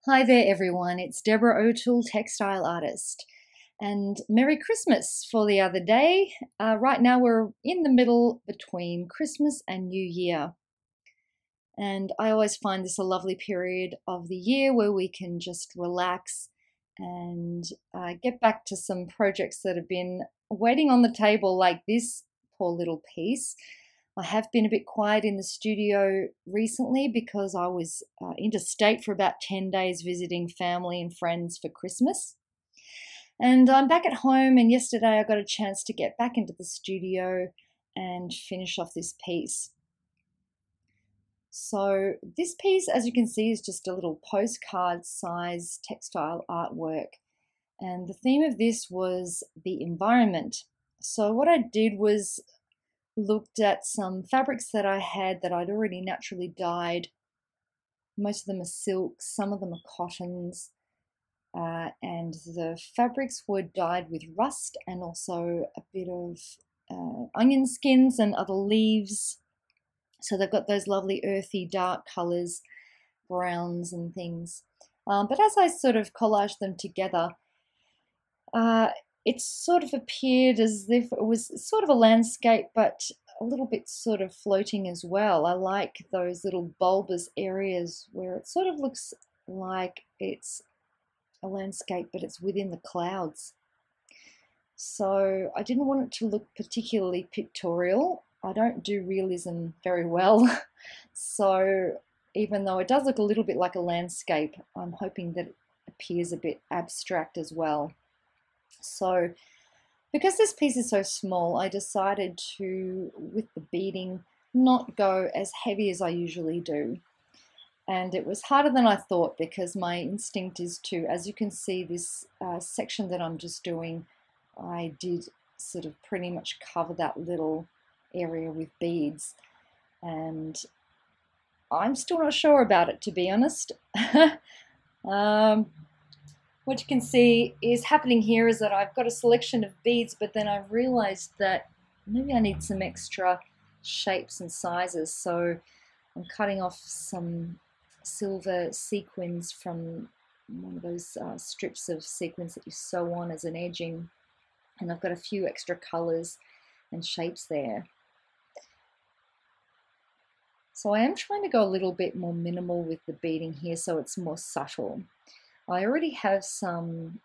Hi there, everyone. It's Deborah O'Toole, textile artist. And Merry Christmas for the other day. Right now, we're in the middle between Christmas and New Year. And I always find this a lovely period of the year where we can just relax and get back to some projects that have been waiting on the table, like this poor little piece. I have been a bit quiet in the studio recently because I was interstate for about 10 days visiting family and friends for Christmas. And I'm back at home, and yesterday I got a chance to get back into the studio and finish off this piece. So this piece, as you can see, is just a little postcard size textile artwork. And the theme of this was the environment. So what I did was looked at some fabrics that I had that I'd already naturally dyed. Most of them are silks, some of them are cottons, and the fabrics were dyed with rust and also a bit of onion skins and other leaves. So they've got those lovely earthy dark colors, browns and things. But as I sort of collaged them together, it sort of appeared as if it was sort of a landscape, but a little bit sort of floating as well. I like those little bulbous areas where it sort of looks like it's a landscape, but it's within the clouds. So I didn't want it to look particularly pictorial. I don't do realism very well. So even though it does look a little bit like a landscape, I'm hoping that it appears a bit abstract as well. So because this piece is so small, I decided to, with the beading, not go as heavy as I usually do. And it was harder than I thought because my instinct is to, as you can see, this section that I'm just doing, I did sort of pretty much cover that little area with beads. And I'm still not sure about it, to be honest. What you can see is happening here is that I've got a selection of beads, but then I've realized that maybe I need some extra shapes and sizes. So I'm cutting off some silver sequins from one of those strips of sequins that you sew on as an edging. And I've got a few extra colors and shapes there. So I am trying to go a little bit more minimal with the beading here so it's more subtle. I already have some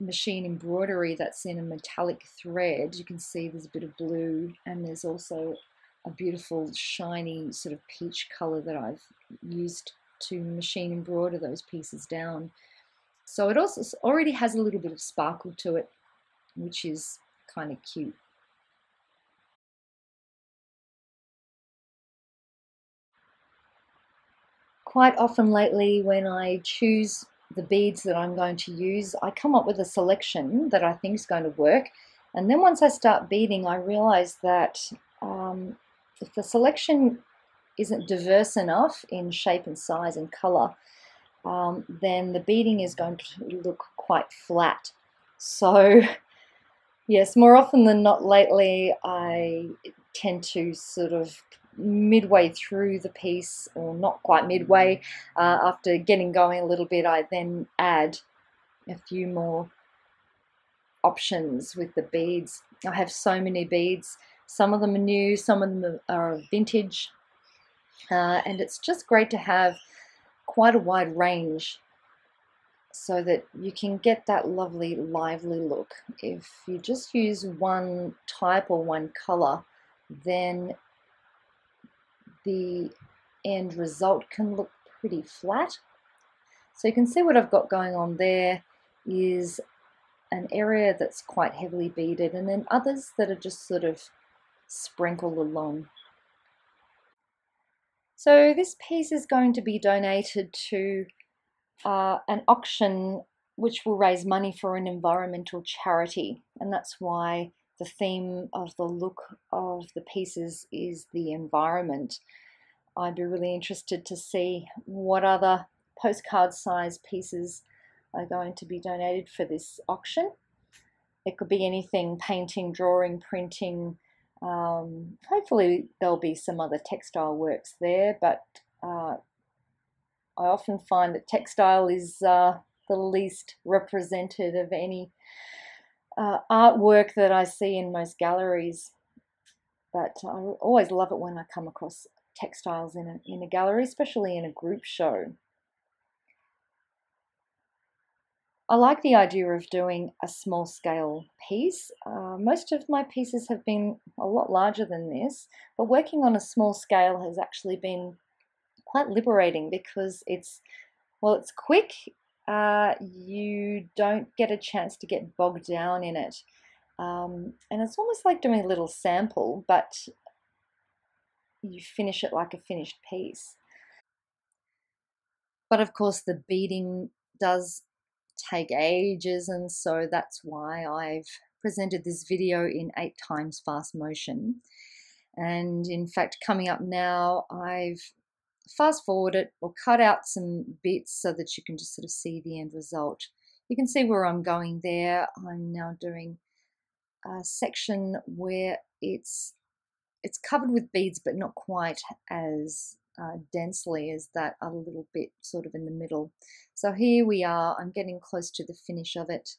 machine embroidery that's in a metallic thread. You can see there's a bit of blue, and there's also a beautiful shiny sort of peach color that I've used to machine embroider those pieces down. So it also already has a little bit of sparkle to it, which is kind of cute. Quite often lately when I choose the beads that I'm going to use, I come up with a selection that I think is going to work. And then once I start beading, I realize that if the selection isn't diverse enough in shape and size and color, then the beading is going to look quite flat. So yes, more often than not lately, I tend to sort of midway through the piece, or not quite midway, after getting going a little bit, I then add a few more options with the beads. I have so many beads. Some of them are new, some of them are vintage, and it's just great to have quite a wide range so that you can get that lovely lively look. If you just use one type or one color, then the end result can look pretty flat. So you can see what I've got going on there is an area that's quite heavily beaded, and then others that are just sort of sprinkled along. So this piece is going to be donated to an auction which will raise money for an environmental charity, and that's why the theme of the look of the pieces is the environment. I'd be really interested to see what other postcard size pieces are going to be donated for this auction. It could be anything: painting, drawing, printing. Hopefully there'll be some other textile works there, but I often find that textile is the least represented of any artwork that I see in most galleries. But I always love it when I come across textiles in a gallery, especially in a group show. I like the idea of doing a small scale piece. Most of my pieces have been a lot larger than this, but working on a small scale has actually been quite liberating because it's quick. You don't get a chance to get bogged down in it. And it's almost like doing a little sample, but you finish it like a finished piece. But of course, the beading does take ages, and so that's why I've presented this video in 8x fast motion. And in fact, coming up now, I've fast forwarded or cut out some bits so that you can just sort of see the end result. You can see where I'm going there. I'm now doing a section where it's covered with beads, but not quite as densely as that other little bit sort of in the middle. So here we are. I'm getting close to the finish of it.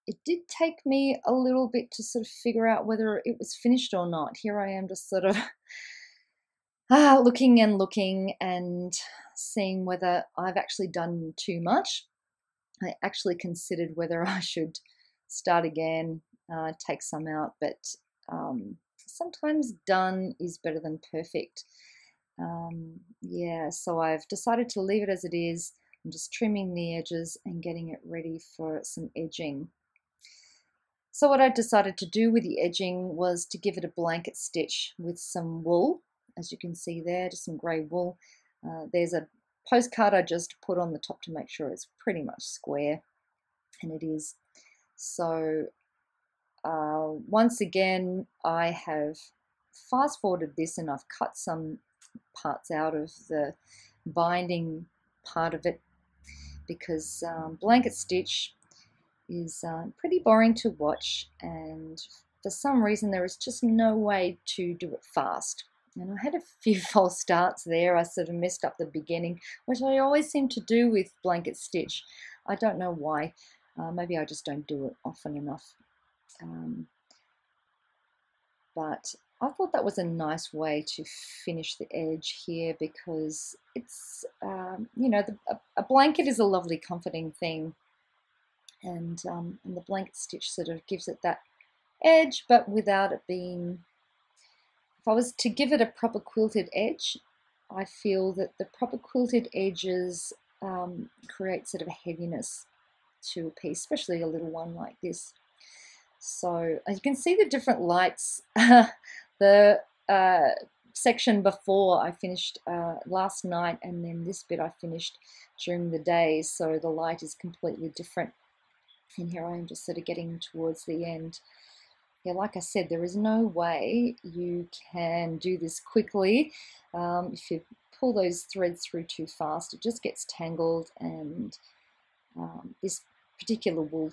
It did take me a little bit to sort of figure out whether it was finished or not. Here I am just sort of looking and seeing whether I've actually done too much. I actually considered whether I should start again, take some out, but sometimes done is better than perfect. Yeah, so I've decided to leave it as it is. I'm just trimming the edges and getting it ready for some edging. So what I decided to do with the edging was to give it a blanket stitch with some wool, as you can see there, just some grey wool. There's a postcard I just put on the top to make sure it's pretty much square, and it is. So once again, I have fast forwarded this and I've cut some parts out of the binding part of it because blanket stitch is pretty boring to watch, and for some reason there is just no way to do it fast. And I had a few false starts there. I sort of messed up the beginning, which I always seem to do with blanket stitch. I don't know why. Maybe I just don't do it often enough. But I thought that was a nice way to finish the edge here because it's, you know, a blanket is a lovely comforting thing. And the blanket stitch sort of gives it that edge, but without it being, if I was to give it a proper quilted edge, I feel that the proper quilted edges create sort of a heaviness to a piece, especially a little one like this. So as you can see the different lights, the section before I finished last night, and then this bit I finished during the day, so the light is completely different. And here I am just sort of getting towards the end. Yeah, like I said, there is no way you can do this quickly. If you pull those threads through too fast, it just gets tangled, and this particular wool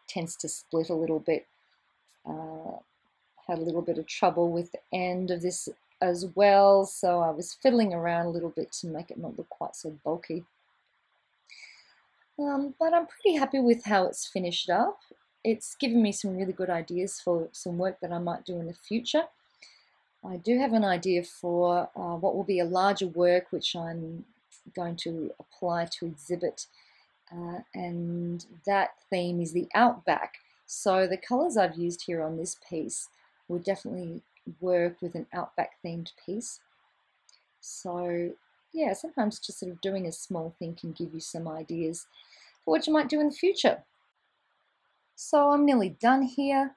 tends to split a little bit. Had a little bit of trouble with the end of this as well, so I was fiddling around a little bit to make it not look quite so bulky. But I'm pretty happy with how it's finished up. It's given me some really good ideas for some work that I might do in the future. I do have an idea for what will be a larger work which I'm going to apply to exhibit, and that theme is the outback. So the colours I've used here on this piece would definitely work with an outback themed piece. So yeah, sometimes just sort of doing a small thing can give you some ideas for what you might do in the future. So I'm nearly done here.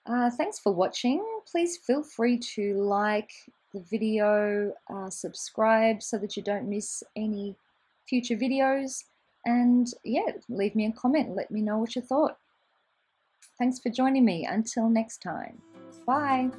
Thanks for watching. Please feel free to like the video, subscribe so that you don't miss any future videos, and yeah, leave me a comment, let me know what you thought. Thanks for joining me. Until next time. Bye.